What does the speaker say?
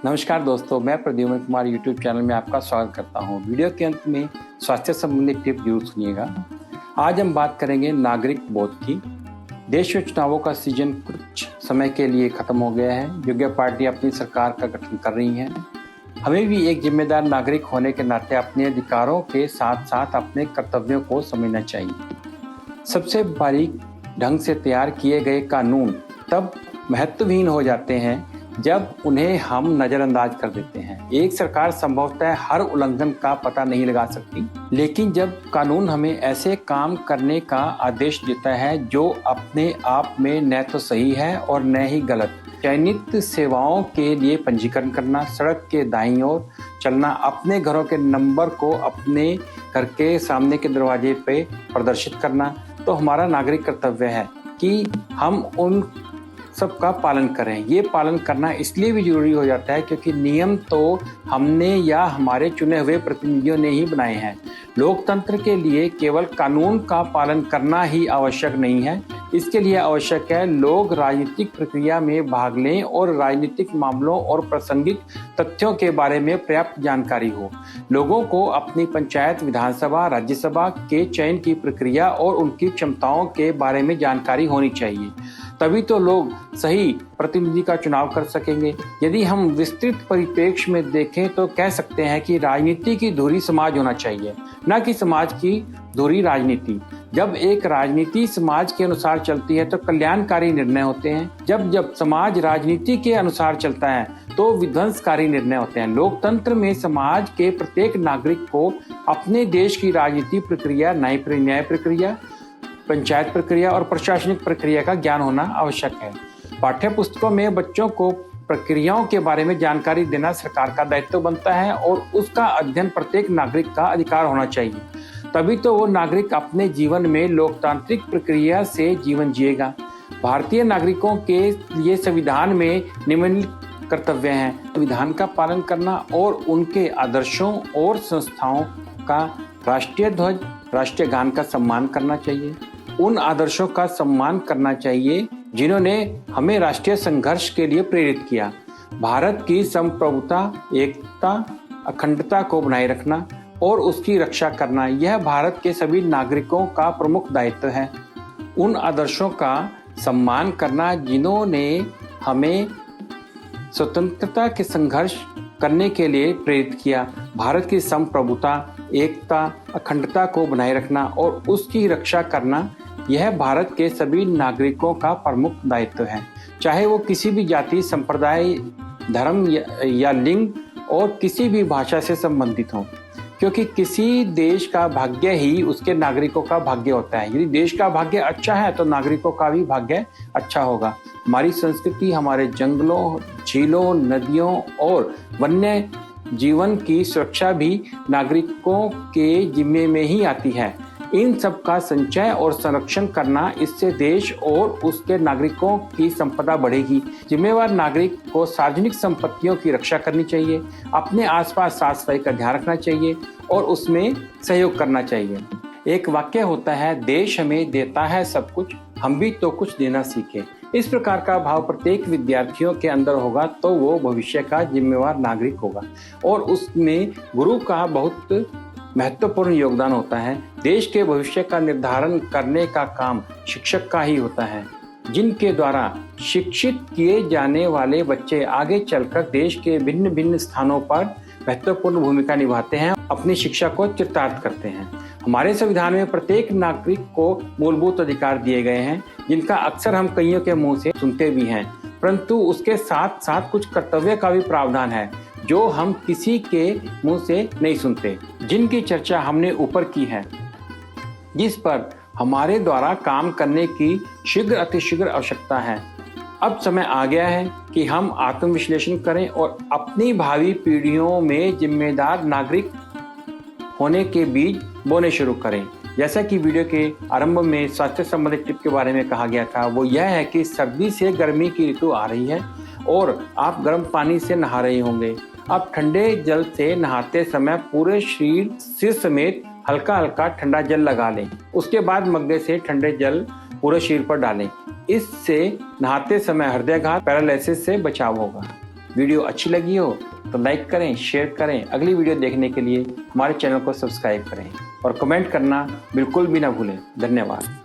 नमस्कार दोस्तों, मैं प्रद्युम्न कुमार यूट्यूब चैनल में आपका स्वागत करता हूं। वीडियो के अंत में स्वास्थ्य संबंधी टिप जरूर सुनिएगा। आज हम बात करेंगे नागरिक बोध की। देश में चुनावों का सीजन कुछ समय के लिए खत्म हो गया है। योग्य पार्टी अपनी सरकार का गठन कर रही है। हमें भी एक जिम्मेदार नागरिक होने के नाते अपने अधिकारों के साथ साथ अपने कर्तव्यों को समझना चाहिए। सबसे बारीक ढंग से तैयार किए गए कानून तब महत्वहीन हो जाते हैं जब उन्हें हम नजरअंदाज कर देते हैं। एक सरकार संभवतः हर उल्लंघन का पता नहीं लगा सकती, लेकिन जब कानून हमें ऐसे काम करने का आदेश देता है जो अपने आप में न तो सही है और न ही गलत, चयनित सेवाओं के लिए पंजीकरण करना, सड़क के दाईं ओर चलना, अपने घरों के नंबर को अपने घर के सामने के दरवाजे पे प्रदर्शित करना, तो हमारा नागरिक कर्तव्य है कि हम उन सबका पालन करें। ये पालन करना इसलिए भी जरूरी हो जाता है क्योंकि नियम तो हमने या हमारे चुने हुए प्रतिनिधियों ने ही बनाए हैं। लोकतंत्र के लिए केवल कानून का पालन करना ही आवश्यक नहीं है, इसके लिए आवश्यक है लोग राजनीतिक प्रक्रिया में भाग लें और राजनीतिक मामलों और प्रासंगिक तथ्यों के बारे में पर्याप्त जानकारी हो। लोगों को अपनी पंचायत, विधानसभा, राज्यसभा के चयन की प्रक्रिया और उनकी क्षमताओं के बारे में जानकारी होनी चाहिए, तभी तो लोग सही प्रतिनिधि का चुनाव कर सकेंगे। यदि हम विस्तृत परिप्रेक्ष्य में देखें तो कह सकते हैं कि राजनीति की धुरी समाज होना चाहिए, न कि समाज की धुरी राजनीति। जब एक राजनीति समाज के अनुसार चलती है तो कल्याणकारी निर्णय होते हैं। जब जब समाज राजनीति के अनुसार चलता है तो विध्वंसकारी निर्णय होते हैं। लोकतंत्र में समाज के प्रत्येक नागरिक को अपने देश की राजनीति प्रक्रिया, न्याय प्रक्रिया, पंचायत प्रक्रिया और प्रशासनिक प्रक्रिया का ज्ञान होना आवश्यक है। पाठ्य पुस्तकों में बच्चों को प्रक्रियाओं के बारे में जानकारी देना सरकार का दायित्व बनता है और उसका अध्ययन प्रत्येक नागरिक का अधिकार होना चाहिए, तभी तो वो नागरिक अपने जीवन में लोकतांत्रिक प्रक्रिया से जीवन जिएगा। भारतीय नागरिकों के लिए संविधान में निम्नलिखित कर्तव्य हैं: संविधान का पालन करना और उनके आदर्शों और संस्थाओं का राष्ट्रीय ध्वज, राष्ट्रीय गान का सम्मान करना चाहिए। उन आदर्शों का सम्मान करना चाहिए जिन्होंने हमें राष्ट्रीय संघर्ष के लिए प्रेरित किया। भारत की संप्रभुता, एकता, अखंडता को बनाए रखना और उसकी रक्षा करना, यह भारत के सभी नागरिकों का प्रमुख दायित्व है। उन आदर्शों का सम्मान करना जिन्होंने हमें स्वतंत्रता के संघर्ष करने के लिए प्रेरित किया। भारत की संप्रभुता, एकता, अखंडता को बनाए रखना और उसकी रक्षा करना, यह भारत के सभी नागरिकों का प्रमुख दायित्व है, चाहे वो किसी भी जाति, संप्रदाय, धर्म या लिंग और किसी भी भाषा से संबंधित हो, क्योंकि किसी देश का भाग्य ही उसके नागरिकों का भाग्य होता है। यदि देश का भाग्य अच्छा है तो नागरिकों का भी भाग्य अच्छा होगा। हमारी संस्कृति, हमारे जंगलों, झीलों, नदियों और वन्य जीवन की सुरक्षा भी नागरिकों के जिम्मे में ही आती है। इन सब का संचय और संरक्षण करना, इससे देश और उसके नागरिकों की संपदा बढ़ेगी। जिम्मेवार नागरिक को सार्वजनिक संपत्तियों की रक्षा करनी चाहिए, अपने आसपास साफ सफाई का ध्यान रखना चाहिए और उसमें सहयोग करना चाहिए। एक वाक्य होता है, देश हमें देता है सब कुछ, हम भी तो कुछ देना सीखें। इस प्रकार का भाव प्रत्येक विद्यार्थियों के अंदर होगा तो वो भविष्य का जिम्मेवार नागरिक होगा और उसमें गुरु का बहुत महत्वपूर्ण योगदान होता है। देश के भविष्य का निर्धारण करने का काम शिक्षक का ही होता है, जिनके द्वारा शिक्षित किए जाने वाले बच्चे आगे चलकर देश के भिन्न भिन्न स्थानों पर महत्वपूर्ण भूमिका निभाते हैं, अपनी शिक्षा को चरितार्थ करते हैं। हमारे संविधान में प्रत्येक नागरिक को मूलभूत अधिकार दिए गए हैं, जिनका अक्सर हम कईयों के मुंह से सुनते भी हैं, परंतु उसके साथ साथ कुछ कर्तव्य का भी प्रावधान है जो हम किसी के मुंह से नहीं सुनते, जिनकी चर्चा हमने ऊपर की है, जिस पर हमारे द्वारा काम करने की शीघ्र अतिशीघ्र आवश्यकता है। अब समय आ गया है कि हम आत्मविश्लेषण करें और अपनी भावी पीढ़ियों में जिम्मेदार नागरिक होने के बीज बोने शुरू करें। जैसा कि वीडियो के आरंभ में स्वास्थ्य संबंधित टिप के बारे में कहा गया था, वो यह है कि सर्दी से गर्मी की ऋतु आ रही है और आप गर्म पानी से नहा रहे होंगे। आप ठंडे जल से नहाते समय पूरे सिर समेत हल्का हल्का ठंडा जल लगा लें। उसके बाद मग्गे से ठंडे जल पूरे शरीर पर डालें। इससे नहाते समय हृदयाघात, पैरालिसिस से बचाव होगा। वीडियो अच्छी लगी हो तो लाइक करें, शेयर करें। अगली वीडियो देखने के लिए हमारे चैनल को सब्सक्राइब करें और कमेंट करना बिल्कुल भी ना भूलें। धन्यवाद।